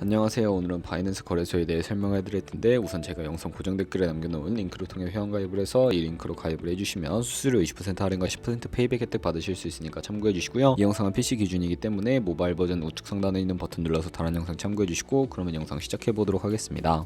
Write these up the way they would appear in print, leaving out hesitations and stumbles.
안녕하세요. 오늘은 바이낸스 거래소에 대해 설명해 드릴 텐데, 우선 제가 영상 고정 댓글에 남겨놓은 링크를 통해 회원가입을 해서 이 링크로 가입을 해주시면 수수료 20% 할인과 10% 페이백 혜택 받으실 수 있으니까 참고해 주시고요. 이 영상은 PC 기준이기 때문에 모바일 버전 우측 상단에 있는 버튼 눌러서 다른 영상 참고해 주시고, 그러면 영상 시작해 보도록 하겠습니다.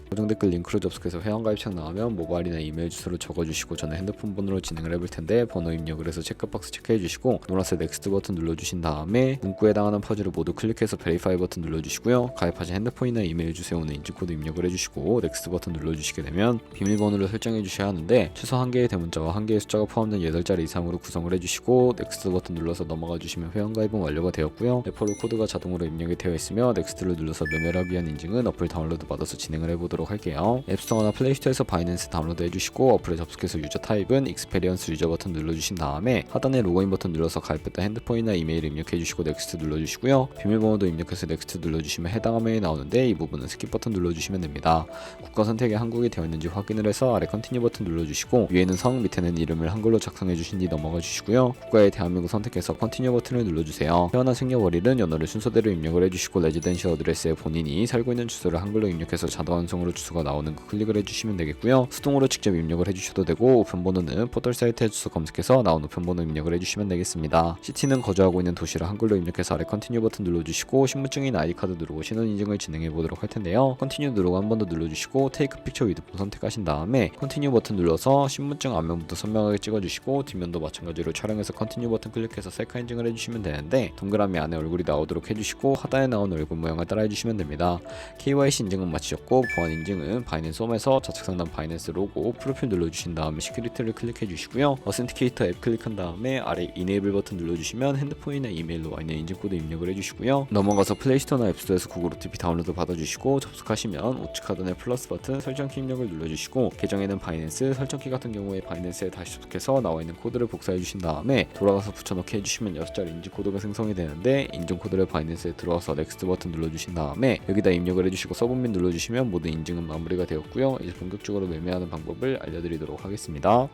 고정 댓글 링크로 접속해서 회원가입창 나오면 모바일이나 이메일 주소를 적어주시고, 저는 핸드폰 번호로 진행을 해볼 텐데 번호 입력을 해서 체크박스 체크해주시고, 노란색 넥스트 버튼 눌러주신 다음에 문구에 해당하는 퍼즐을 모두 클릭해서 베리파이 버튼 눌러주시고요. 가입하신 핸드폰이나 이메일 주소에 오는 인증코드 입력을 해주시고 넥스트 버튼 눌러주시게 되면 비밀번호를 설정해 주셔야 하는데, 최소 1개의 대문자와 1개의 숫자가 포함된 8자리 이상으로 구성을 해주시고 넥스트 버튼 눌러서 넘어가 주시면 회원가입은 완료가 되었고요. 레퍼럴 코드가 자동으로 입력이 되어 있으며 넥스트를 눌러서 매매를 하기 위한 인증은 어플 다운로드 받아서 진행을 해보도록 할게요. 앱스토어나 플레이스토어에서 바이낸스 다운로드 해주시고, 어플에 접속해서 유저 타입은 익스페리언스 유저 버튼 눌러주신 다음에 하단에 로그인 버튼 눌러서 가입했던 핸드폰이나 이메일 입력해주시고 넥스트 눌러주시고요. 비밀번호도 입력해서 넥스트 눌러주시면 해당 화면이 나오는데, 이 부분은 스킵 버튼 눌러주시면 됩니다. 국가 선택에 한국이 되어 있는지 확인을 해서 아래 컨티뉴 버튼 눌러주시고, 위에는 성, 밑에는 이름을 한글로 작성해주신 뒤 넘어가 주시고요. 국가에 대한민국 선택해서 컨티뉴 버튼을 눌러주세요. 태어난 생년월일은 연월을 순서대로 입력을 해주시고, 레지던셜 어드레스에 본인이 살고 있는 주소를 한글로 입력해서 자동 완성으로 주소가 나오는 거 클릭을 해주시면 되겠고요. 수동으로 직접 입력을 해주셔도 되고, 우편번호는 포털 사이트에 주소 검색해서 나온 우편번호 입력을 해주시면 되겠습니다. 시티는 거주하고 있는 도시를 한글로 입력해서 아래 컨티뉴 버튼 눌러주시고, 신분증이나 아이카드 누르고 신원인증을 진행해 보도록 할 텐데요. 컨티뉴 누르고 한 번 더 눌러주시고 테이크 픽처 위드 선택하신 다음에 컨티뉴 버튼 눌러서 신분증 앞면부터 선명하게 찍어주시고, 뒷면도 마찬가지로 촬영해서 컨티뉴 버튼 클릭해서 셀카 인증을 해주시면 되는데, 동그라미 안에 얼굴이 나오도록 해주시고 하단에 나온 얼굴 모양을 따라 해주시면 됩니다. KYC 인증은 마치셨고, 보안 인증은 바이낸스 홈에서 좌측 상단 바이낸스 로고 프로필 눌러주신 다음에 시큐리티를 클릭해 주시고요. 어센티케이터 앱 클릭한 다음에 아래 이네이블 버튼 눌러주시면 핸드폰이나 이메일로 와있는 인증코드 입력을 해주시고요. 넘어가서 플레이스토어나 앱스토어에서 구글 OTP 다운로드 받아주시고, 접속하시면 우측 하단에 플러스 버튼 설정키 입력을 눌러주시고, 계정에는 바이낸스, 설정키 같은 경우에 바이낸스에 다시 접속해서 나와있는 코드를 복사해 주신 다음에 돌아가서 붙여넣기 해주시면 6자리 인증코드가 생성이 되는데, 인증코드를 바이낸스에 들어와서 넥스트 버튼 눌러주신 다음에 여기다 입력을 해주시고 서브밋 눌러주시면 모든 인증은 마무리가 되었고요. 이제 본격적으로 매매하는 방법을 알려드리도록 하겠습니다.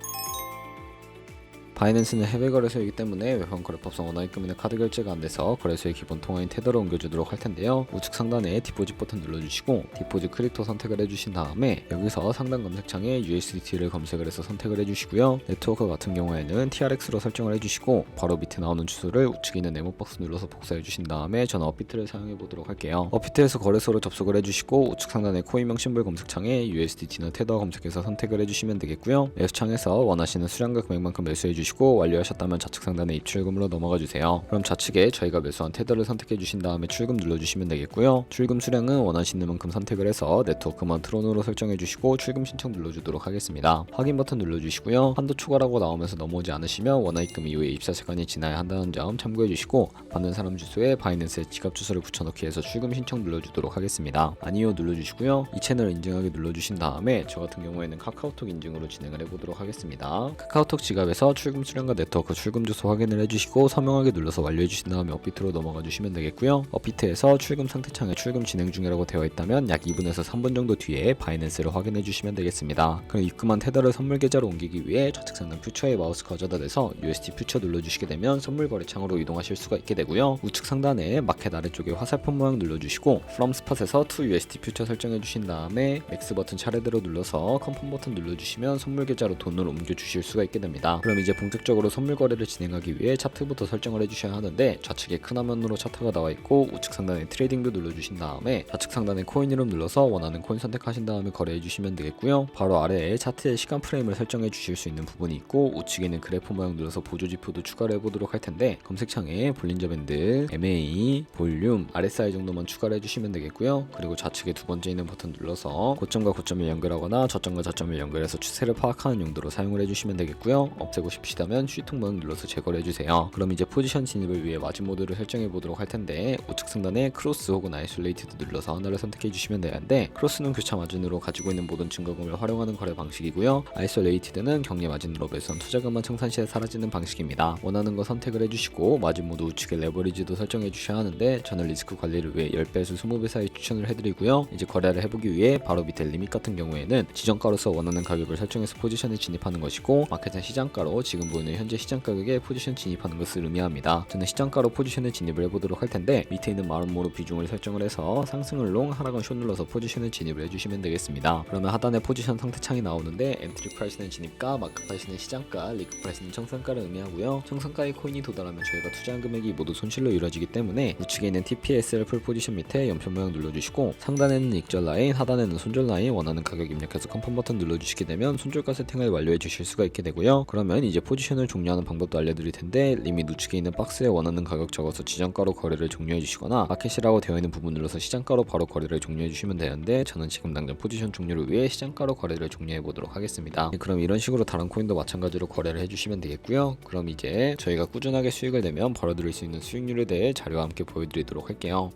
바이낸스는 해외 거래소이기 때문에 외환 거래법상 원화입금이나 카드 결제가 안 돼서 거래소의 기본 통화인 테더로 옮겨주도록 할 텐데요. 우측 상단에 디포짓 버튼 눌러주시고 디포짓 크립토 선택을 해주신 다음에 여기서 상단 검색창에 USDT를 검색을 해서 선택을 해주시고요. 네트워크 같은 경우에는 TRX로 설정을 해주시고, 바로 밑에 나오는 주소를 우측에 있는 네모 박스 눌러서 복사해 주신 다음에 저는 업비트를 사용해 보도록 할게요. 업비트에서 거래소로 접속을 해주시고, 우측 상단에 코인명 심볼 검색창에 USDT나 테더 검색해서 선택을 해주시면 되겠고요. 매수창에서 원하시는 수량과 금액만큼 매수해 주시고 완료하셨다면 좌측 상단에 입출금으로 넘어가 주세요. 그럼 좌측에 저희가 매수한 테더를 선택해 주신 다음에 출금 눌러주시면 되겠고요. 출금 수량은 원하시는 만큼 선택을 해서 네트워크만 트론으로 설정해 주시고 출금 신청 눌러주도록 하겠습니다. 확인 버튼 눌러주시고요. 한도 초과라고 나오면서 넘어오지 않으시면 원화입금 이후에 입사시간이 지나야 한다는 점 참고해 주시고, 받는 사람 주소에 바이낸스의 지갑 주소를 붙여넣기 해서 출금 신청 눌러주도록 하겠습니다. 아니요 눌러주시고요. 이 채널 인증하기 눌러주신 다음에 저 같은 경우에는 카카오톡 인증으로 진행을 해보도록 하겠습니다. 카카오톡 지갑에서 출금 수량과 네트워크 출금 주소 확인을 해주시고 서명하기 눌러서 완료해주신 다음에 업비트로 넘어가 주시면 되겠고요. 업비트에서 출금 상태창에 출금 진행 중이라고 되어 있다면 약 2분에서 3분 정도 뒤에 바이낸스를 확인해 주시면 되겠습니다. 그럼 입금한 테더를 선물 계좌로 옮기기 위해 좌측 상단 퓨처에 마우스 가져다 대서 USD 퓨처 눌러주시게 되면 선물 거래창으로 이동하실 수가 있게 되고요. 우측 상단에 마켓 아래쪽에 화살표 모양 눌러주시고 From Spot에서 To USD 퓨처 설정해 주신 다음에 맥스 버튼 차례대로 눌러서 컨펌 버튼 눌러주시면 선물 계좌로 돈을 옮겨 주실 수가 있게 됩니다. 그럼 이제 본격적으로 선물 거래를 진행하기 위해 차트부터 설정을 해주셔야 하는데, 좌측에 큰 화면으로 차트가 나와 있고 우측 상단에 트레이딩도 눌러주신 다음에 좌측 상단에 코인 이름 눌러서 원하는 코인 선택하신 다음에 거래해 주시면 되겠고요. 바로 아래에 차트의 시간 프레임을 설정해 주실 수 있는 부분이 있고, 우측에 있는 그래프 모양 눌러서 보조지표도 추가를 해보도록 할 텐데, 검색창에 볼린저 밴드, MA, 볼륨, RSI 정도만 추가를 해주시면 되겠고요. 그리고 좌측에 두 번째 있는 버튼 눌러서 고점과 고점을 연결하거나 저점과 저점을 연결해서 추세를 파악하는 용도로 사용을 해주시면 되겠고요. 없애고 싶으시다면 C통 모양 눌러서 제거를 해주세요. 그럼 이제 포지션 진입을 위해 마진 모드를 설정해 보도록 할 텐데, 우측 상단에 크로스 혹은 아이솔레이티드 눌러서 하나를 선택해 주시면 되는데, 크로스는 교차 마진으로 가지고 있는 모든 증거금을 활용하는 거래 방식이고요. 아이솔레이티드는 경계 마진으로 매수한 투자금만 청산 시에 사라지는 방식입니다. 원하는 거 선택을 해주시고 마진 모드 우측에 레버리지도 설정해 주셔야 하는데, 저는 리스크 관리를 위해 10배에서 20배 사이 추천을 해드리고요. 이제 거래를 해보기 위해 바로 밑에 리밋 같은 경우에는 지정가로서 원하는 가격을 설정해서 포지션에 진입하는 것이고, 마켓은 시장가로 지금 지금 보이는 현재 시장 가격에 포지션 진입하는 것을 의미합니다. 저는 시장가로 포지션에 진입을 해보도록 할 텐데 밑에 있는 마름모로 비중을 설정을 해서 상승을 롱, 하락은 숏 눌러서 포지션에 진입을 해주시면 되겠습니다. 그러면 하단에 포지션 상태창이 나오는데 엔트리 프라이스는 진입가, 마크 프라이스는 시장가, 리그 프라이스는 청산가를 의미하고요. 청산가의 코인이 도달하면 저희가 투자한 금액이 모두 손실로 이루어지기 때문에 우측에 있는 TPSL 풀 포지션 밑에 연표 모양 눌러주시고 상단에는 익절 라인, 하단에는 손절 라인 원하는 가격 입력해서 컨펌 버튼 눌러주시게 되면 손절가 세팅을 완료해 주실 수가 있게 되고요. 그러면 이제 포지션을 종료하는 방법도 알려드릴 텐데 리밋 우측에 있는 박스에 원하는 가격 적어서 지정가로 거래를 종료해 주시거나 마켓이라고 되어 있는 부분 눌러서 시장가로 바로 거래를 종료해 주시면 되는데 저는 지금 당장 포지션 종료를 위해 시장가로 거래를 종료해 보도록 하겠습니다. 그럼 이런 식으로 다른 코인도 마찬가지로 거래를 해주시면 되겠고요. 그럼 이제 저희가 꾸준하게 수익을 내면 벌어들일 수 있는 수익률에 대해 자료와 함께 보여드리도록 할게요.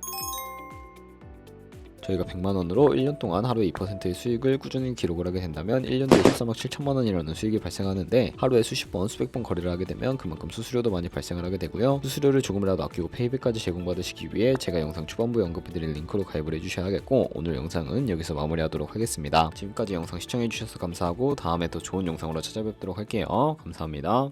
저희가 100만원으로 1년 동안 하루에 2%의 수익을 꾸준히 기록을 하게 된다면 1년 뒤에 13억 7천만원이라는 수익이 발생하는데 하루에 수십 번, 수백 번 거래를 하게 되면 그만큼 수수료도 많이 발생을 하게 되고요. 수수료를 조금이라도 아끼고 페이백까지 제공받으시기 위해 제가 영상 초반부에 언급해드린 링크로 가입을 해주셔야겠고 오늘 영상은 여기서 마무리하도록 하겠습니다. 지금까지 영상 시청해주셔서 감사하고 다음에 더 좋은 영상으로 찾아뵙도록 할게요. 감사합니다.